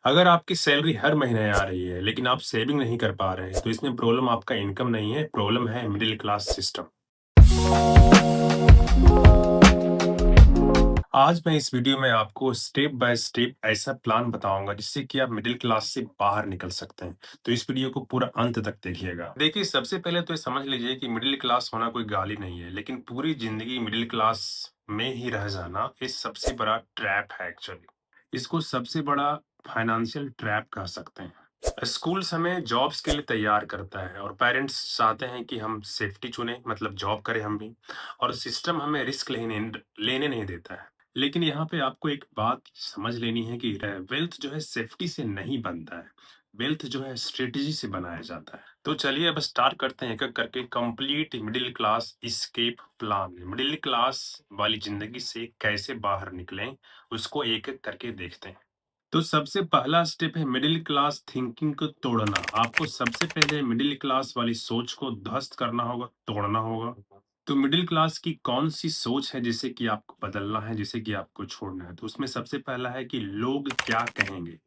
अगर आपकी सैलरी हर महीने आ रही है, लेकिन आप सेविंग नहीं कर पा रहे हैं, तो इसमें प्रॉब्लम आपका इनकम नहीं है, प्रॉब्लम है मिडिल क्लास सिस्टम। आज मैं इस वीडियो में आपको स्टेप बाय स्टेप ऐसा प्लान बताऊंगा जिससे कि आप मिडिल क्लास से बाहर निकल सकते हैं। तो इस वीडियो को पूरा अंत तक देखिएगा। देखिए, सबसे पहले तो ये समझ लीजिए कि मिडिल क्लास होना कोई गाली नहीं है, लेकिन पूरी जिंदगी मिडिल क्लास में ही रह जाना ये सबसे बड़ा ट्रैप है एक्चुअली। इसको सबसे बड़ा फाइनेंशियल ट्रैप कह सकते हैं। स्कूल्स हमें जॉब्स के लिए तैयार करता है और पेरेंट्स चाहते हैं कि हम सेफ्टी चुने, मतलब जॉब करें हम भी। और सिस्टम हमें रिस्क लेने लेने नहीं देता है। लेकिन यहाँ पे आपको एक बात समझ लेनी है कि वेल्थ जो है सेफ्टी से नहीं बनता है। वेल्थ जो है स्ट्रेटेजी से बनाया जाता है। तो चलिए अब स्टार्ट करते हैं एक एक करके complete middle class escape plan. Middle class वाली जिंदगी से कैसे बाहर निकलें, उसको एक एक करके देखते हैं। तो सबसे पहला स्टेप है मिडिल क्लास थिंकिंग को तोड़ना। आपको सबसे पहले मिडिल क्लास वाली सोच को ध्वस्त करना होगा, तोड़ना होगा। तो मिडिल क्लास की कौन सी सोच है जिसे कि आपको बदलना है, जिसे कि आपको छोड़ना है? तो उसमें सबसे पहला है कि लोग क्या कहेंगे,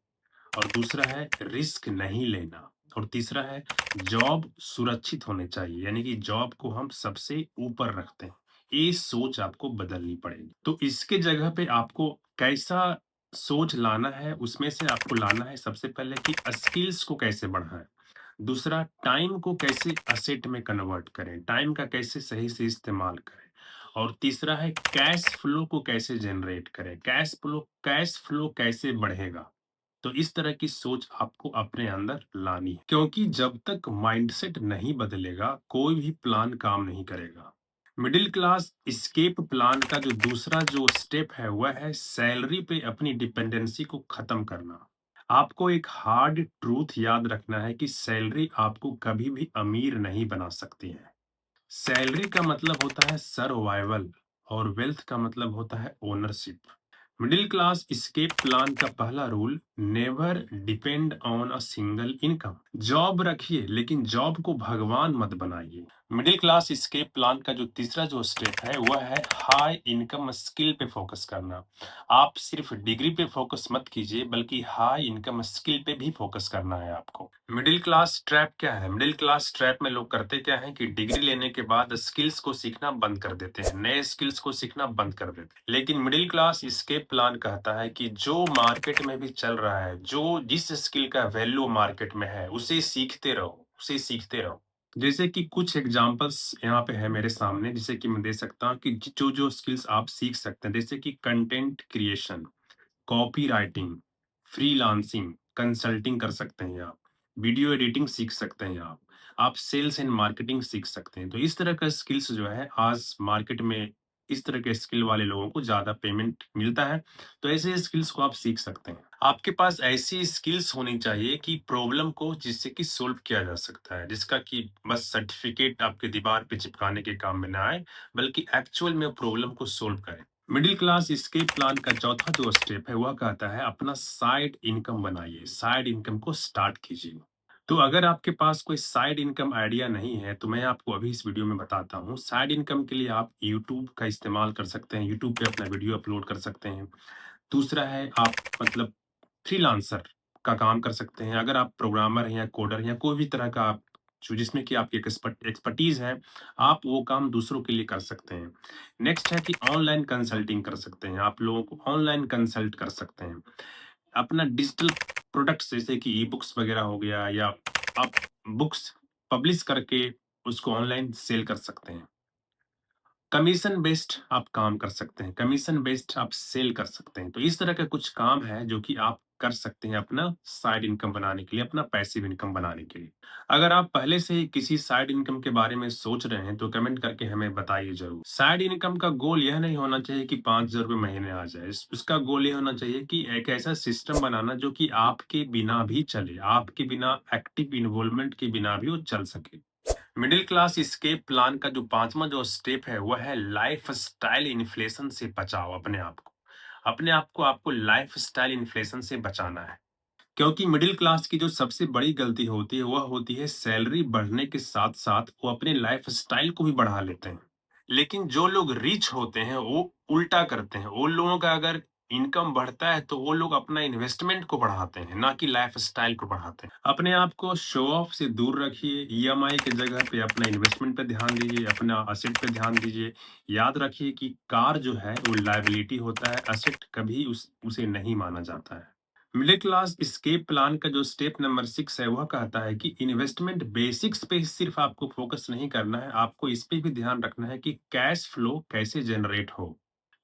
और दूसरा है रिस्क नहीं लेना, और तीसरा है जॉब सुरक्षित होने चाहिए, यानी कि जॉब को हम सबसे ऊपर रखते हैं। ये सोच आपको बदलनी पड़ेगी। तो इसके जगह पे आपको कैसा सोच लाना है, उसमें से आपको लाना है सबसे पहले कि स्किल्स को कैसे बढ़ाएं। दूसरा, टाइम को कैसे असेट में कन्वर्ट करें, टाइम का कैसे सही से इस्तेमाल करें। और तीसरा है कैश फ्लो को कैसे जनरेट करें, कैश फ्लो कैसे बढ़ेगा। तो इस तरह की सोच आपको अपने अंदर लानी है, क्योंकि जब तक माइंडसेट नहीं बदलेगा कोई भी प्लान काम नहीं करेगा। मिडिल क्लास एस्केप प्लान का जो दूसरा जो स्टेप है वह है सैलरी पे अपनी डिपेंडेंसी को खत्म करना। आपको एक हार्ड ट्रूथ याद रखना है कि सैलरी आपको कभी भी अमीर नहीं बना सकती है। सैलरी का मतलब होता है सर्वाइवल, और वेल्थ का मतलब होता है ownership. Middle class escape plan का पहला rule, never depend on a single income. Job रखिए, लेकिन जॉब को भगवान मत बनाइए। मिडिल क्लास एस्केप प्लान का जो तीसरा जो स्टेप है वह है हाई इनकम स्किल पे फोकस करना। आप सिर्फ डिग्री पे फोकस मत कीजिए, बल्कि हाई इनकम स्किल पे भी फोकस करना है आपको। मिडिल क्लास ट्रैप क्या है? मिडिल क्लास ट्रैप में लोग करते क्या है कि डिग्री लेने के बाद स्किल्स को सीखना बंद कर देते हैं, नए स्किल्स को सीखना बंद कर देते हैं। लेकिन मिडिल क्लास एस्केप प्लान कहता है कि जो मार्केट में भी चल रहा है, जो जिस स्किल का वैल्यू मार्केट में है, उसे सीखते रहो, उसे सीखते रहो। जैसे कि कुछ एग्जांपल्स यहाँ पे है मेरे सामने, जिसे कि मैं दे सकता हूँ कि जो जो स्किल्स आप सीख सकते हैं, जैसे कि content creation, copy writing, freelancing, consulting कर सकते हैं आप, वीडियो एडिटिंग सीख सकते हैं आप सेल्स एंड मार्केटिंग सीख सकते हैं। तो इस तरह का स्किल्स जो है आज मार्केट में, इस तरह के स्किल वाले लोगों को ज़्यादा पेमेंट मिलता है। तो ऐसे स्किल्स को आप सीख सकते हैं। आपके पास ऐसी स्किल्स होनी चाहिए कि प्रॉब्लम को जिससे कि सोल्व किया जा सकता है, जिसका कि बस सर्टिफिकेट आपके दीवार पे चिपकाने के काम में ना आए, बल्कि एक्चुअल में प्रॉब्लम को सोल्व करे। मिडिल क्लास एस्केप प्लान का चौथा जो स्टेप है वह कहता है अपना साइड इनकम बनाइए, साइड इनकम को स्टार्ट कीजिए। तो अगर आपके पास कोई साइड इनकम आइडिया नहीं है, तो मैं आपको अभी इस वीडियो में बताता हूँ। साइड इनकम के लिए आप यूट्यूब का इस्तेमाल कर सकते हैं, यूट्यूब पे अपना वीडियो अपलोड कर सकते हैं। दूसरा है आप मतलब फ्रीलांसर का काम कर सकते हैं। अगर आप प्रोग्रामर हैं या कोडर हैं या कोई भी तरह का आप जो जिसमें कि आपकी एक्सपर्टीज है, आप वो काम दूसरों के लिए कर सकते हैं। नेक्स्ट है कि ऑनलाइन कंसल्टिंग कर सकते हैं, आप लोगों को ऑनलाइन कंसल्ट कर सकते हैं। अपना डिजिटल प्रोडक्ट्स जैसे कि ई बुक्स वगैरह हो गया, या आप बुक्स पब्लिश करके उसको ऑनलाइन सेल कर सकते हैं। कमीशन बेस्ड आप काम कर सकते हैं, कमीशन बेस्ड आप सेल कर सकते हैं। तो इस तरह का कुछ काम है जो कि आप कर सकते हैं अपना साइड इनकम बनाने के लिए, अपना पैसिव इनकम बनाने के लिए। अगर आप पहले से ही किसी साइड इनकम के बारे में सोच रहे हैं तो कमेंट करके हमें बताइए जरूर। साइड इनकम का गोल यह नहीं होना चाहिए कि 5,000 रुपये महीने आ जाए। उसका गोल ये होना चाहिए कि एक ऐसा सिस्टम बनाना जो कि आपके बिना भी चले, आपके बिना एक्टिव इन्वॉल्वमेंट के बिना भी वो चल सके। मिडिल क्लास एस्केप प्लान का जो पांचवा जो स्टेप है वह है लाइफ स्टाइल इन्फ्लेशन से बचाओ अपने आप को आपको लाइफ स्टाइल इन्फ्लेशन से बचाना है। क्योंकि मिडिल क्लास की जो सबसे बड़ी गलती होती है वह होती है सैलरी बढ़ने के साथ साथ वो अपने लाइफ स्टाइल को भी बढ़ा लेते हैं। लेकिन जो लोग रिच होते हैं वो उल्टा करते हैं। उन लोगों का अगर इनकम बढ़ता है तो वो लोग अपना इन्वेस्टमेंट को बढ़ाते हैं, ना कि लाइफ़स्टाइल को बढ़ाते हैं। अपने आप को शो ऑफ से दूर रखिए, ईएमआई की जगह पे अपना इन्वेस्टमेंट पे ध्यान दीजिए, अपना एसेट पे ध्यान दीजिए। याद रखिए कि कार जो है वो लायबिलिटी होता है, एसेट कभी उसे नहीं माना जाता है। मिडिल क्लास एस्केप प्लान का जो स्टेप नंबर 6 है, वह कहता है कि इन्वेस्टमेंट बेसिक्स पे सिर्फ आपको फोकस नहीं करना है, आपको इस पे भी ध्यान रखना है कि कैश फ्लो कैसे जनरेट हो।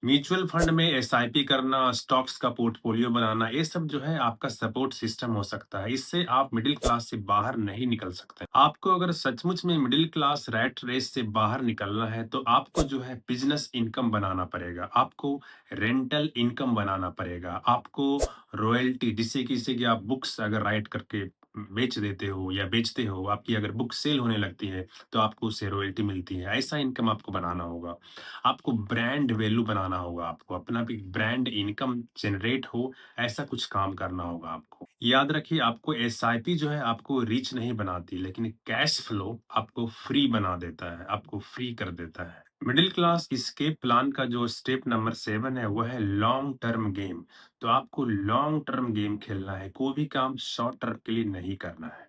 म्यूचुअल फंड में एसआईपी करना, स्टॉक्स का पोर्टफोलियो बनाना, ये सब जो है आपका सपोर्ट सिस्टम हो सकता है। इससे आप मिडिल क्लास से बाहर नहीं निकल सकते। आपको अगर सचमुच में मिडिल क्लास रैट रेस से बाहर निकलना है, तो आपको जो है बिजनेस इनकम बनाना पड़ेगा, आपको रेंटल इनकम बनाना पड़ेगा, आपको रॉयल्टी जिससे कि आप बुक्स अगर राइट करके बेच देते हो या बेचते हो, आपकी अगर बुक सेल होने लगती है, तो आपको उससे रॉयल्टी मिलती है। ऐसा इनकम आपको बनाना होगा। आपको ब्रांड वैल्यू बनाना होगा, आपको अपना भी ब्रांड इनकम जनरेट हो, ऐसा कुछ काम करना होगा आपको। याद रखिए आपको एसआईपी जो है आपको रिच नहीं बनाती, लेकिन कैश फ्लो आपको फ्री बना देता है, आपको फ्री कर देता है। मिडिल क्लास एस्केप प्लान का जो स्टेप नंबर 7 है, वो है लॉन्ग टर्म गेम। तो आपको लॉन्ग टर्म गेम खेलना है, कोई भी काम शॉर्ट टर्म के लिए नहीं करना है।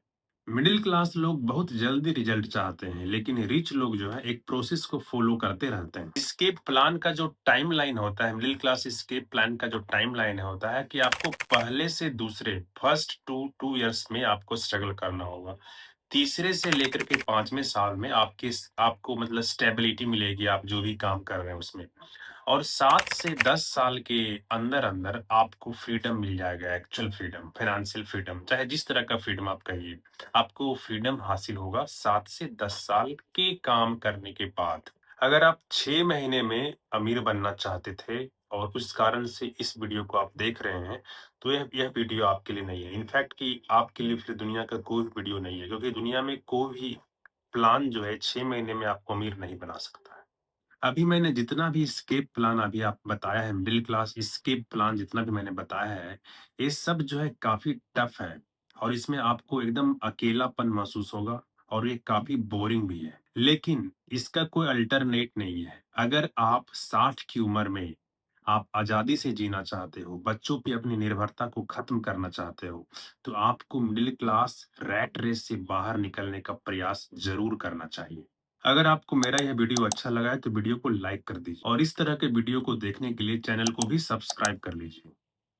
मिडिल क्लास लोग बहुत जल्दी रिजल्ट चाहते हैं, लेकिन रिच लोग जो है एक प्रोसेस को फॉलो करते रहते हैं। एस्केप प्लान का जो टाइमलाइन होता है, मिडिल क्लास एस्केप प्लान का जो टाइमलाइन होता है कि आपको पहले से दूसरे फर्स्ट टू इयर्स में आपको स्ट्रगल करना होगा। तीसरे से लेकर के 5वें साल में आपको मतलब स्टेबिलिटी मिलेगी, आप जो भी काम कर रहे हैं उसमें। और 7 से 10 साल के अंदर-अंदर आपको फ्रीडम मिल जाएगा, एक्चुअल फ्रीडम, फाइनेंशियल फ्रीडम, चाहे जिस तरह का फ्रीडम आप कहिए। आपको फ्रीडम हासिल होगा 7 से 10 साल के काम करने के बाद। अगर आप 6 महीने में अमीर बनना चाहते थे और उस कारण से इस वीडियो को आप देख रहे हैं, तो यह वीडियो आपके लिए नहीं है। इनफैक्ट कि आपके लिए फिर दुनिया का कोई वीडियो नहीं है, क्योंकि दुनिया में कोई भी प्लान जो है 6 महीने में आपको अमीर नहीं बना सकता है। अभी मैंने जितना भी एस्केप प्लान अभी आप बताया है, मिडिल क्लास एस्केप प्लान जितना भी मैंने बताया है, ये सब जो है काफ़ी टफ है और इसमें आपको एकदम अकेलापन महसूस होगा और ये काफ़ी बोरिंग भी है। लेकिन इसका कोई अल्टरनेट नहीं है। अगर आप 60 की उम्र में आप आज़ादी से जीना चाहते हो, बच्चों पे अपनी निर्भरता को खत्म करना चाहते हो, तो आपको मिडिल क्लास रैट रेस से बाहर निकलने का प्रयास ज़रूर करना चाहिए। अगर आपको मेरा यह वीडियो अच्छा लगा है तो वीडियो को लाइक कर दीजिए और इस तरह के वीडियो को देखने के लिए चैनल को भी सब्सक्राइब कर लीजिए।